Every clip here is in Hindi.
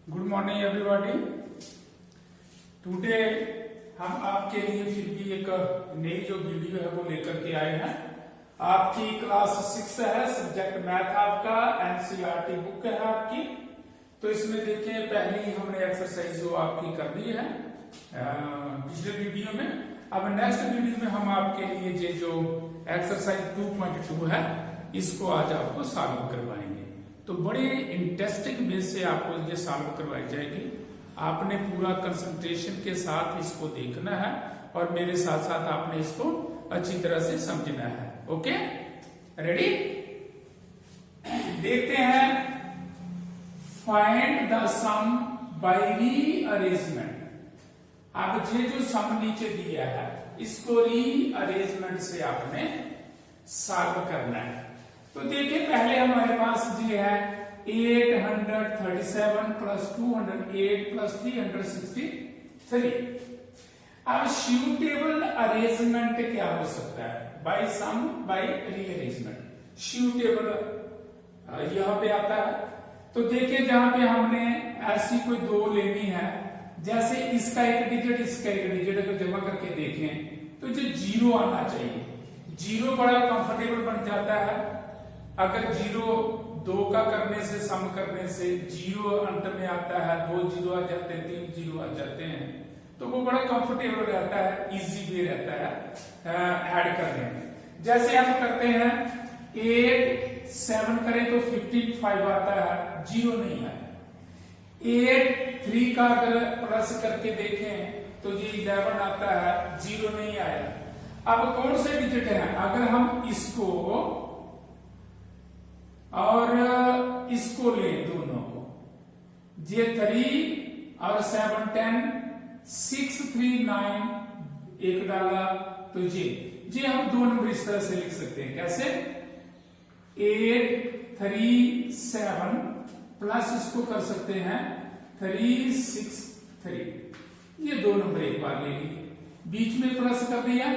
Good morning everybody. टुडे हम आपके लिए फिर भी एक नई जो वीडियो है वो लेकर के आए हैं। आपकी क्लास 6 है, सब्जेक्ट मैथ आपका, एनसीईआरटी बुक है आपकी। तो इसमें देखिए पहली हमने एक्सरसाइज जो आपकी कर ली है पिछले वीडियो में। अब नेक्स्ट वीडियो में हम आपके लिए ये जो एक्सरसाइज 2.2 है इसको आज आपको सॉल्व करवाएंगे। तो बड़े इंटरेस्टिंग वे से आपको ये सॉल्व करवाई जाएगी। आपने पूरा कंसंट्रेशन के साथ इसको देखना है और मेरे साथ साथ आपने इसको अच्छी तरह से समझना है। Okay, ready? देखते हैं, find the sum by rearrangement. अब ये जो सम नीचे दिया है इसको रीअरेंजमेंट से आपने सॉल्व करना है। तो देखिए पहले हमारे पास ये है 837 प्लस 208 प्लस 363। अब सूटेबल अरेंजमेंट क्या हो सकता है? Bye some by rearrangement. Suitable यहां पे आता है। तो देखिए जहां पे हमने ऐसी कोई दो लेनी है, जैसे इसका एक डिजिट इसका एक डिजिट अगर जमा करके देखें तो जो जीरो आना चाहिए, जीरो बड़ा कंफर्टेबल बन जाता है। अगर जीरो दो का करने से सम करने से जीरो अंत में आता है, दो जीरो आ जाते हैं, तीन जीरो आ जाते हैं, तो वो बड़ा कंफर्टेबल रहता है, इजी वे रहता है ऐड करने में। जैसे हम करते हैं 8 7 करें तो 15 5 आता है, जीरो नहीं आया। 8 3 का अगर प्लस करके देखें तो ये 11 आता है, जीरो नहीं आया। अब कौन से डिजिट है? अगर हम इसको और इसको ले दोनों को, जे 3 और 7 10 6 3 9 एक डाला तो जे हम दो नंबर इस तरह से लिख सकते हैं। कैसे? 8 3 7 प्लस इसको कर सकते हैं 3 6 3। ये दो नंबर एक बार ले लिए, बीच में प्लस कर दिया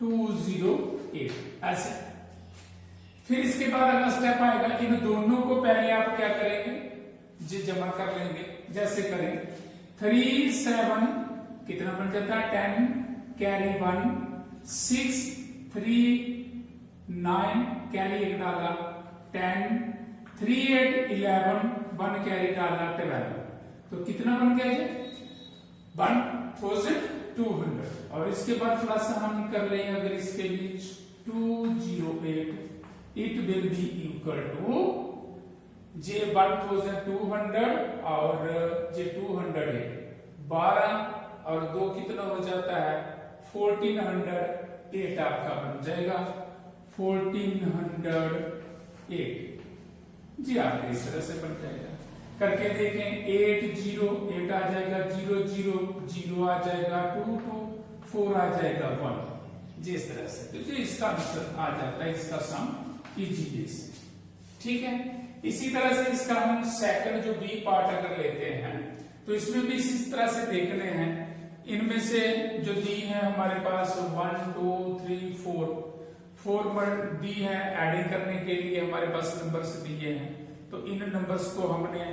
2 0 8 ऐसे। फिर इसके बाद अगला स्टेप आएगा, इन दोनों को पहले आप क्या करेंगे? जी जमा कर लेंगे। जैसे करें 3 7 कितना बन जाता है 10 कैरी 1 6 3 9 कैरी एक डाला 10 3 8 11 1 कैरी डाला 12। तो कितना बन गया ये 1200। और इसके बाद प्लस हम कर लेंगे अगर इसके बीच 208, it will be equal to जे 1200 और जे 200 है 12 और 2 कितना हो जाता है 1408 आपका बन जाएगा 1408 जी आपके इस तरह से बन जाएगा। करके देखें 8 0 8 आ जाएगा, 0 0 0 आ जाएगा, 2 2 4 आ जाएगा 1 जी इस तरह से। तो इसका आंसर आ जाता है, इसका सम इजी बेस। ठीक है, इसी तरह से इसका हम सेकंड जो बी पार्ट अगर लेते हैं तो इसमें भी इसी तरह से देखने हैं। इनमें से जो दी है हमारे पास 1 2 3 4 पर दी है, एडिंग करने के लिए हमारे पास नंबर्स दिए हैं। तो इन नंबर्स को हमने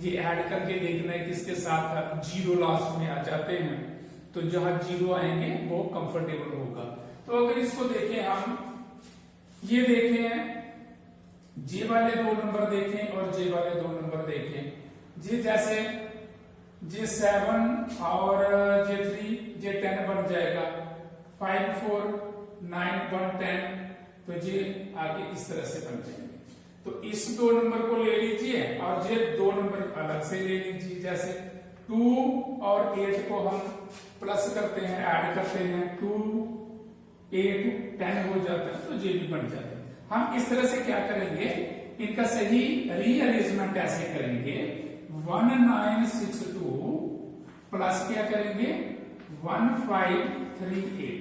ये ऐड करके देखना है किसके साथ जीरो लास्ट में आ जाते हैं। तो जहां जीरो आएंगे वो कंफर्टेबल होगा। तो अगर इसको देखें हम, ये देखें जे वाले दो नंबर देखें और जे वाले दो नंबर देखें। जे जैसे जे 7 और जे 3 जे 10 बन जाएगा 5 4 9 1 10। तो जे आगे इस तरह से बन जाएंगे। तो इस दो नंबर को ले लीजिए और ये दो नंबर अलग से ले लीजिए। जैसे 2 और 8 को हम प्लस करते हैं, ऐड करते हैं, 2 8 10 हो जाता है, तो ये भी बन जाता है। हम इस तरह से क्या करेंगे, इनका सही रीअरेंजमेंट ऐसे करेंगे 1962 प्लस क्या करेंगे 1538।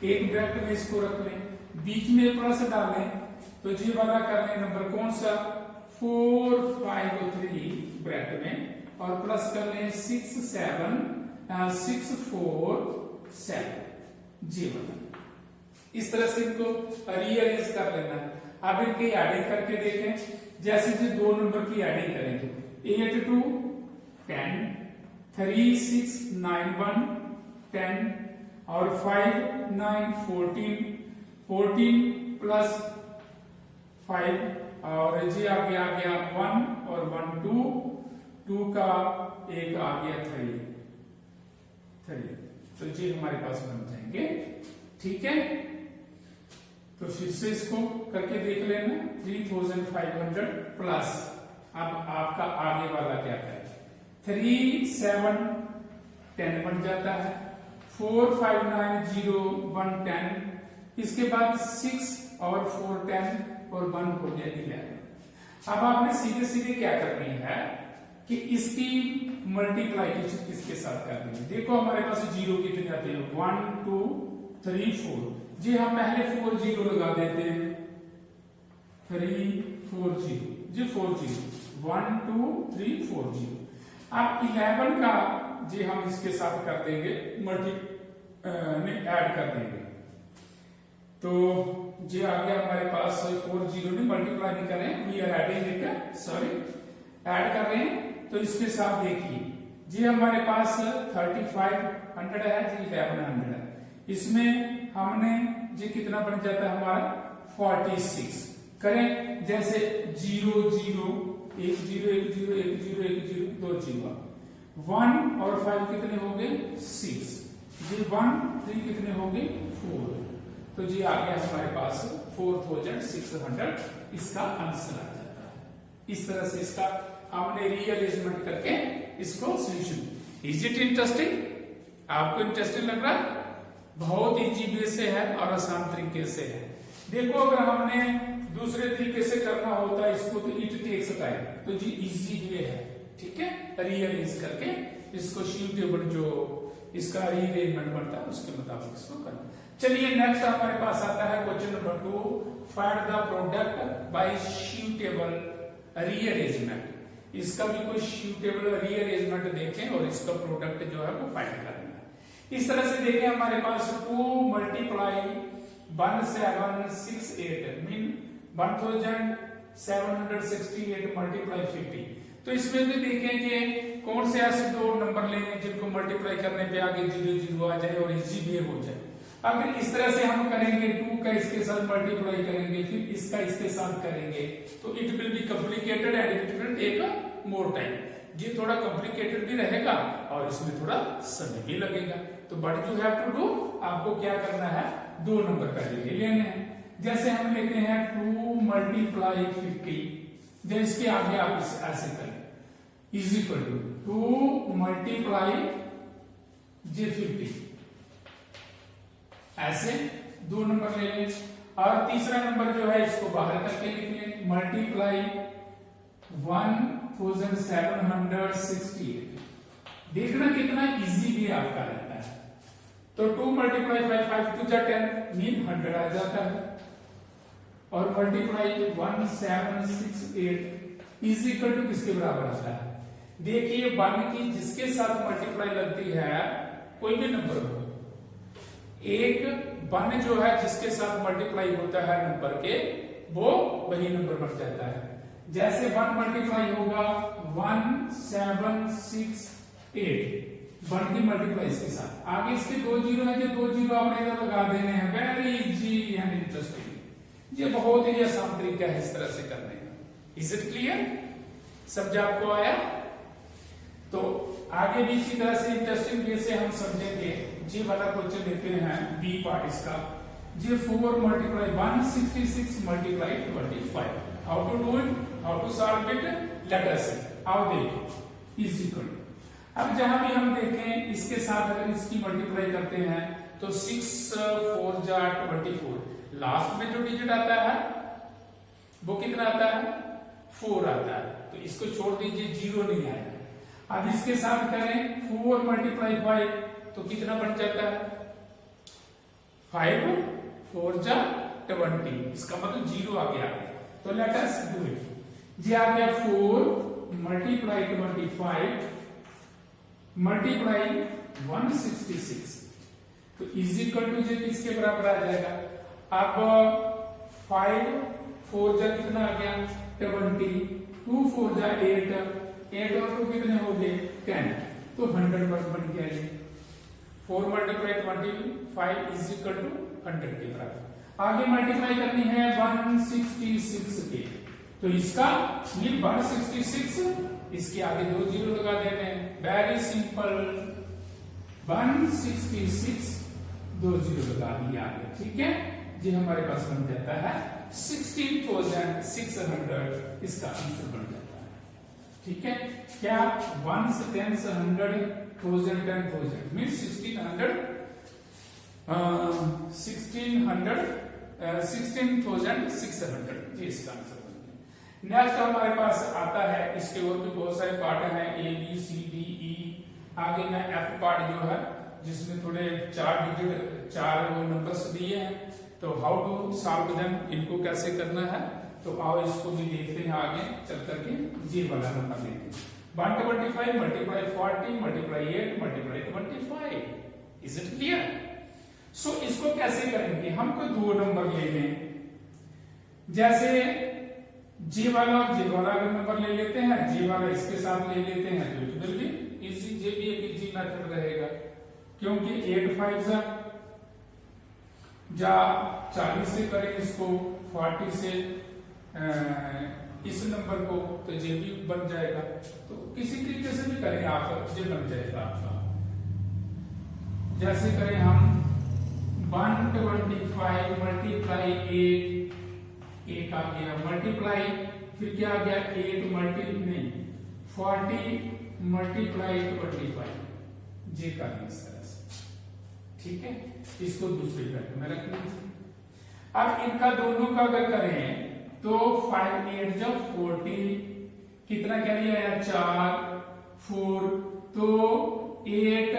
एक ब्रैकेट में इसको रख लें, बीच में प्लस डालें तो जी वाला कर लें नंबर कौन सा 453 ब्रैकेट में और प्लस कर लें 6 7 6 4 7 जी वाला। इस तरह से इनको रीअरेंज कर लेना है। अब इनकी एडिंग करके देखें। जैसे जी दो नंबर की एडिंग करेंगे 8 2 10, 3 6 9 1 10 और 5 9 14, 14 प्लस 5 और जी आ गया 1 और 1 2, 2 का एक आ गया 3, तो जी हमारे पास बन जाएंगे। ठीक है, तो फिर से इसको करके देख लेना। 3500 प्लस अब आपका आगे वाला क्या करें, 3 7 10 बन जाता है, 4 5 9 0 1 10, इसके बाद 6 और 4 10 और 1 हो गया 11। अब आपने सीधे सीधे क्या करनी है कि इसकी मल्टीप्लाइकेशन किसके साथ करनी है। देखो हमारे पास जीरो कितने आते हैं, 1 2 3 4, जी हम पहले 4 0 लगा देते हैं, 3 4 0 जी 4 0 1 2 3 4 0। अब 11 का जी हम इसके साथ कर देंगे में ऐड कर देंगे, तो जी आ गया हमारे पास 4 0 ने मल्टीप्लाई नहीं करें, we are adding it, sorry add कर रहे हैं। तो इसके साथ देखिए जी हमारे पास 3500 है जी 1100 है, इसमें हमने जी कितना बन जाता है हमारा 46 करें, जैसे 0 0 1 0 1 0 1 0 1 0 2 0, 1 और 5 कितने हो गए 6, जी 1 3 कितने हो गए 4, तो जी आ गया हमारे पास 4600, इसका आंसर आ जाता है। इस तरह से इसका हमने रीअरेंजमेंट करके इसको सॉल्यूशन। Is it interesting? आपको इंटरेस्टिंग लग रहा है? बहुत इजी वे से है और आसान तरीके से है। देखो अगर हमने दूसरे तरीके से करना होता है इसको तो इट टेक्स टाइम, तो जी इजी वे है। ठीक है, रीअरेंज करके इसको सूटेबल जो इसका रीअरेंजमेंट बनता है उसके मुताबिक इसको करना। चलिए नेक्स्ट हमारे पास आता है question number 2, find the product by suitable rearrangement. इसका भी कोई सूटेबल रीअरेंजमेंट देखें और इसका प्रोडक्ट जो है वो फाइंड करना है। इस तरह से देखें हमारे पास 2 मल्टीप्लाई 1768 मीन 1768 मल्टीप्लाई 50। तो इसमें भी देखें कि कौन से ऐसे दो नंबर लेने जिनको मल्टीप्लाई करने पे आगे 0 0 आ जाए और इजी भी हो जाए। अगर इस तरह से हम करेंगे 2 का इसके साथ मल्टीप्लाई करेंगे फिर इसका इसके साथ करेंगे तो it will be complicated and it will take more time. ये थोड़ा कॉम्प्लिकेटेड भी रहेगा और इसमें थोड़ा समय भी लगेगा। तो but you have to do, आपको क्या करना है, 2 नंबर पहले ले लेने हैं। जैसे हम लेते हैं 2 मल्टीप्लाई 50, जैसे इसके आगे आप इसे ऐसे करें इज इक्वल टू 2 मल्टीप्लाई जे 50, ऐसे 2 नंबर ले लें। और तीसरा नंबर जो है इसको बाहर करके लिख लें, मल्टीप्लाई 1768। देखना कितना इजी भी आपका रहता है। तो 2 मल्टीप्लाई 5 2 जा 10 मीन 100 आ जाता है और मल्टीप्लाई 1768 इज इक्वल टू किसके बराबर आता है। देखिए 1 की जिसके साथ मल्टीप्लाई लगती है कोई भी नंबर हो, एक 1 जो है जिसके साथ मल्टीप्लाई होता है नंबर के वो वही नंबर बन जाता है। जैसे 1 मल्टीप्लाई होगा 1768 1 की मल्टीप्लाई इसके साथ, आगे इसके 2 जीरो है, जो 2 जीरो आपने इधर लगा देने हैं। वेरी इजी एंड इंटरेस्टिंग, ये बहुत ही आसान तरीका है इस तरह से करने का। Is it clear? समझ आपको आया? तो आगे भी इसी तरह से इंटरेस्टिंग वे से हम समझेंगे। जी वाला क्वेश्चन लेते हैं बी पार्ट इसका, जी 4 multiply 166 multiply 25। How to do it, how to solve it, let us see. आओ देखो इज इक्वल। अब जहां भी हम देखें इसके साथ अगर इसकी मल्टीप्लाई करते हैं तो 6 4 जा 24, लास्ट में जो डिजिट आता है वो कितना आता है 4 आता है, तो इसको छोड़ दीजिए, 0 नहीं आएगा। अब इसके साथ करें 4 मल्टीप्लाई 5 तो कितना बन जाता है 5 4 जा 20, इसका मतलब 0 आ गया। तो लेट अस डू इट। जी आ गया 4 मल्टीप्लाई 25 मल्टीप्लाई 166, तो इज इक्वल टू जे किसके बराबर आ जाएगा। अब 5 4 जा कितना आ गया 20, 2 4 जा 8 और 2 कितने हो गए 10, तो 100 बन गया ये। 4 मल्टीप्लाई 25 इज इक्वल टू 100 के बराबर। आगे मल्टीप्लाई करनी है 166 के, तो इसका ये 166, इसके आगे 2 जीरो लगा देने हैं, वेरी सिंपल। 166 2 जीरो लगा दिया आगे, ठीक है जी। हमारे पास बन जाता है 16,600, इसका आंसर बन जाता है, ठीक है। क्या 1 से 10 से 100, 1000 10,000 मीन्स 16,600 जी, इसका आंसर बन गया। नेक्स्ट हमारे पास आता है, इसके और भी बहुत सारे पार्ट हैं, A B C D E. आगे में एफ पार्ट जो है, जिसमें थोड़े 4 डिजिट 4 नंबर्स दिए हैं, तो हाउ टू सॉल्व देम, इनको कैसे करना है, तो आओ इसको भी देखते हैं आगे चल करके। जी वाला नंबर देखते हैं, 125 multiply 40 multiply 8 multiply 25, is it clear? So इसको कैसे करेंगे, हम कोई 2 नंबर ले लें, जैसे जे वाला और जे वाला अगर नंबर ले लेते हैं, जे वाला इसके साथ ले लेते हैं, तो इट विल बी इजी, जे भी एक इजी मेथड रहेगा, क्योंकि 8 5 जा 40 से करें इसको, 40 से इस नंबर को, तो जे भी बन जाएगा। तो किसी तरीके से भी करें आप, जे बन जाएगा आपका। जैसे करें हम 125 मल्टीप्लाई 8, एक आ गया, मल्टीप्लाई फिर क्या आ गया 8 नहीं 40 मल्टीप्लाई 25, जे कर इस तरह से, ठीक है। इसको दूसरे ब्रैकेट में रख लीजिए। अब इनका दोनों का अगर करें तो 5 8 जब 40, कितना क्या लिया है 4 4, तो 8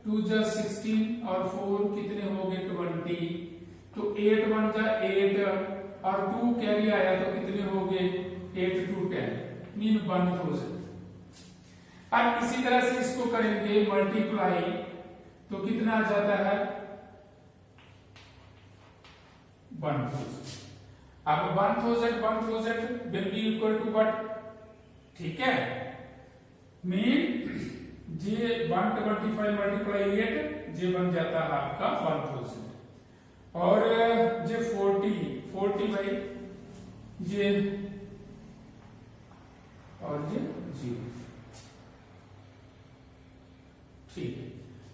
2 जा 16 और 4 कितने हो गए 20, तो 8 1 जा 8 और 2 कैरी आया तो कितने हो गए 8 2 10 मीन 1000। अब इसी तरह से इसको करेंगे मल्टीप्लाई, तो कितना आ जाता है 1000। अब 1000 will be equal to what, ठीक है, मीन जे 125 मल्टीप्लाई 8, जे बन जाता है आपका 1000, और जे 40 भाई ये और ये 0, ठीक है।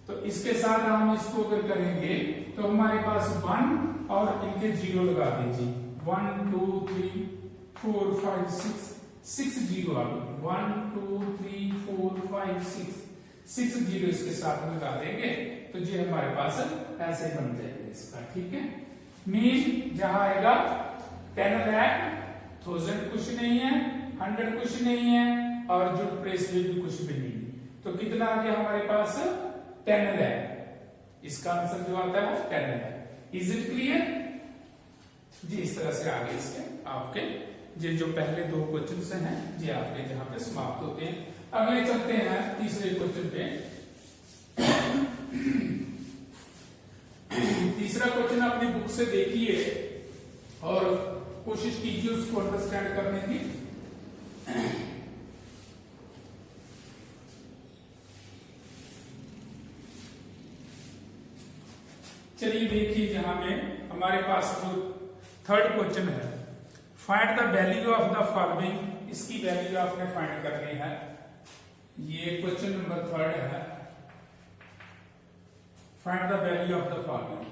तो इसके साथ हम इसको अगर करेंगे तो हमारे पास 1 और इनके 0 लगा दीजिए, 1 2 3 4 5 6 0 आ गए, 1 2 3 4 5 6 0 इसके साथ लगा देंगे, तो ये हमारे पास ऐसे बन जाएगा इसका, ठीक है। मीन जहां आएगा 10 लाख 1000 कुछ नहीं है, 100 कुछ नहीं है, और जो प्रेस भी कुछ भी नहीं है, तो कितना आ गया हमारे पास 10 लाख। इसका आंसर जो आता है 10 लाख। इज इट क्लियर जी? इस तरह से आगे इसके आपके ये जो पहले 2 क्वेश्चन हैं ये आपके जहां पे समाप्त होते हैं। अगले चलते हैं तीसरे क्वेश्चन पे। तीसरा क्वेश्चन अपनी बुक से देखिए और कोशिश कीजिए उसको अंडरस्टैंड करने की। चलिए देखिए, जहां में हमारे पास जो थर्ड क्वेश्चन है, find the value of the following, इसकी वैल्यू आपने फाइंड करनी है। ये क्वेश्चन नंबर 3 है, find the value of the following.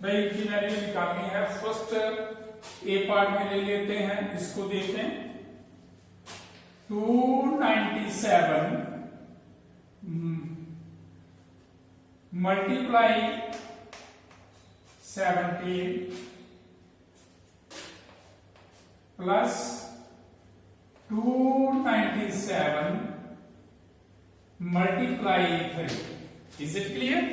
भाई इनकी वैल्यू निकालनी है। फर्स्ट ए पार्ट में ले लेते हैं, इसको देखें 297 multiply 17 plus 297 multiply 3। Is it clear?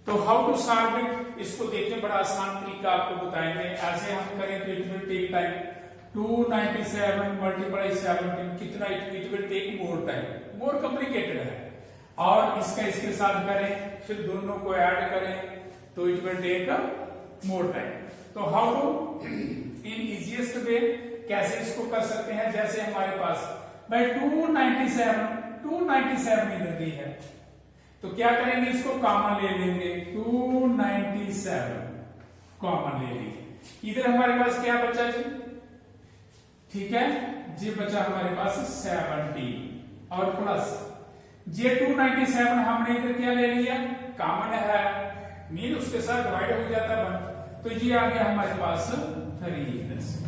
तो हाउ टू सॉल्व इट, इसको देखिए, बड़ा आसान तरीका आपको बताएंगे। ऐसे हम करें तो it will take time. 297 multiply 17 कितना, it will take more time, more complicated है। और इसका इसके साथ करें, फिर दोनों को ऐड करें तो it will take more time. तो how to in easiest way, कैसे इसको कर सकते हैं? जैसे हमारे पास भाई 297 इधर दी है, तो क्या करेंगे, इसको कॉमन ले लेंगे, 297 कॉमन ले लेंगे। इधर हमारे पास क्या बचा जी? ठीक है, ये बचा हमारे पास 70 और प्लस जे 297 हमने इधर क्या ले लिया, कॉमन है, मीन उसके साथ डिवाइड हो जाता है, तो ये आ गया हमारे पास 3 इधर से।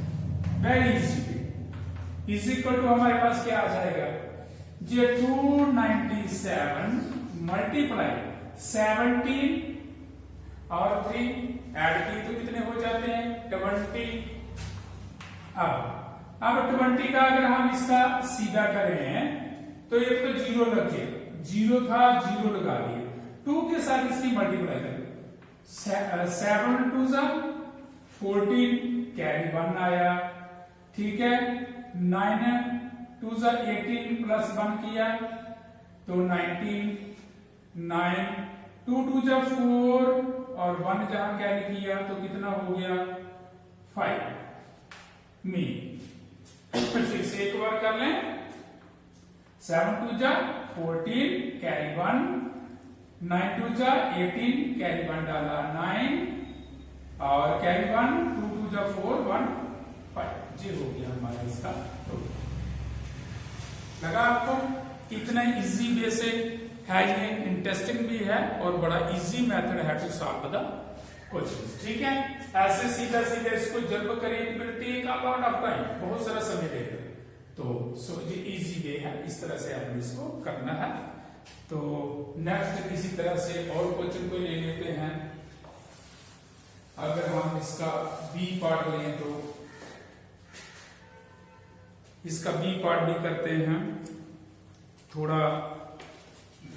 Very easy is equal to हमारे पास क्या आ जाएगा, जे 297 मल्टीप्लाई 17 और 3 ऐड की तो कितने हो जाते हैं, 20। अब 20 का अगर हम इसका सीधा करें तो ये तो 0 लग गया, 0 था, 0 लगा दिए, 2 के साथ इसकी मल्टीप्लाई करें, 7 2 14, कैरी 1 आया, ठीक है, 9 2 18 प्लस 1 किया तो 19, 9 2 2 4 और 1 जहां कैरी किया तो कितना हो गया 5 में। फिर से एक बार कर लें, 7 2 14 कैरी 1, 9 2 18 कैरी 1 डाला 9 और कैरी 1 2 2 4 1 5, ये हो गया हमारा इसका। लगा आपको कितना इजी वे से है, ये इंटरेस्टिंग भी है और बड़ा इजी मेथड है टू सॉल्व द क्वेश्चन। ठीक है, ऐसे सीधा सीधा इसको जब करें it will take a lot of time, बहुत सारा समय लेगा, तो ये इजी वे है, इस तरह से आपने इसको करना है। तो नेक्स्ट इसी तरह से और क्वेश्चन को ले लेते हैं। अगर हम इसका बी पार्ट लें तो इसका बी पार्ट भी करते हैं, थोड़ा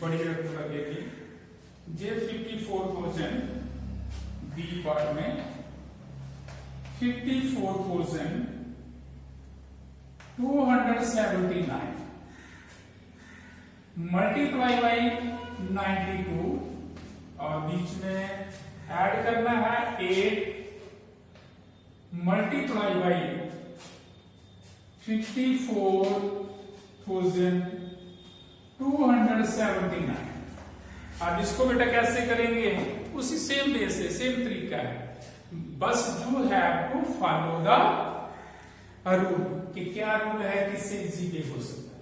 बड़ी रकम लगेगी। जे 54,000 बी पार्ट में 54,279 मल्टीप्लाई बाई 92 और बीच में ऐड करना है 8 मल्टीप्लाई बाई 54,279। अब इसको बेटा कैसे करेंगे, उसी सेम वे से, सेम तरीका है, बस you have to follow the rule. कि क्या रूल है, किससे इजी वे हो सकता है।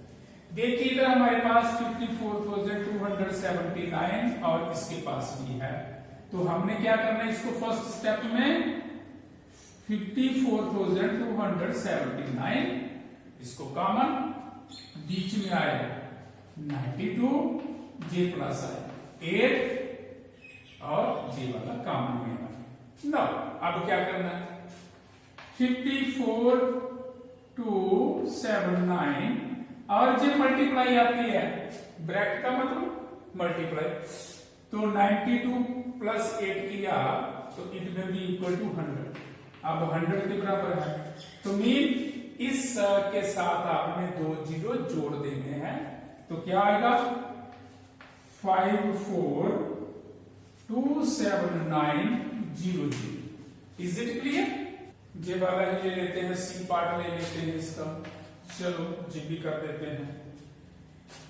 देखिए इधर हमारे पास 54,279 और इसके पास भी है, तो हमने क्या करना है, इसको फर्स्ट स्टेप में 54,279 इसको कॉमन, बीच में आए 92, जे प्लस आए 8 और जे वाला कॉमन में आए। नो अब क्या करना है, 54,279 और जे मल्टीप्लाई आती है, ब्रैकेट का मतलब मल्टीप्लाई, तो 92 प्लस 8 किया तो it will be equal to 100। अब 100 के बराबर है, तो मीन इस के साथ आपने 2 जीरो जोड़ देने हैं, तो क्या आएगा 54,279,00। Is it clear? जे वाला ही ले लेते हैं, सी पार्ट ले लेते हैं इसका, चलो जी भी कर देते हैं।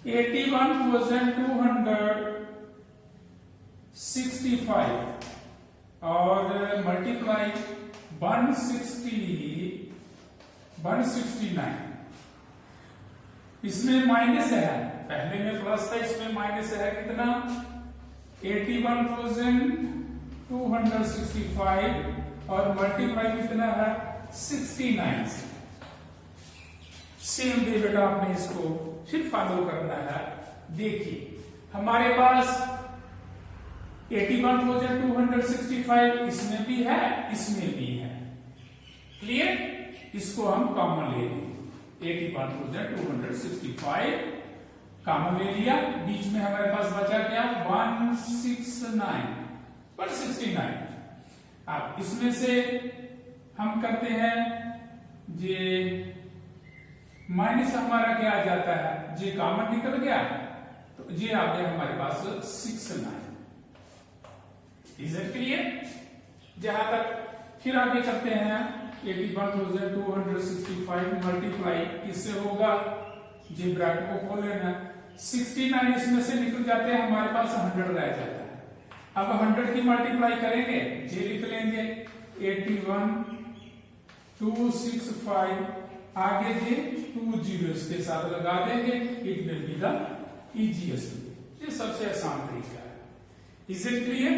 81,265 और मल्टीप्लाई 169, इसमें माइनस है, पहले में प्लस था, इसमें माइनस है, कितना 81,265 और मल्टीप्लाई कितना है 69 से। सेम वे बेटा आपने इसको फिर फॉलो करना है। देखिए हमारे पास 81,265 इसमें भी है, इसमें भी है, क्लियर? इसको हम कॉमन ले लेंगे, 81,265 कॉमन ले लिया, बीच में हमारे पास बचा क्या 169। अब इसमें से हम करते हैं, ये माइनस हमारा क्या आ जाता है, जे कॉमन निकल गया, तो ये आ गया हमारे पास 69। Is it clear? जहां तक फिर आगे करते हैं 81,265 मल्टीप्लाई किससे होगा? जी ब्रैकेट को खोल लेना। 69 इसमें से निकल जाते हैं, हमारे पास 100 रह जाता है। अब 100 की मल्टीप्लाई करेंगे, जी लिख लेंगे 81,265 आगे जी 2 जीरो इसके साथ लगा देंगे। It will be the easiest. ये सबसे आसान तरीका है। Is it clear?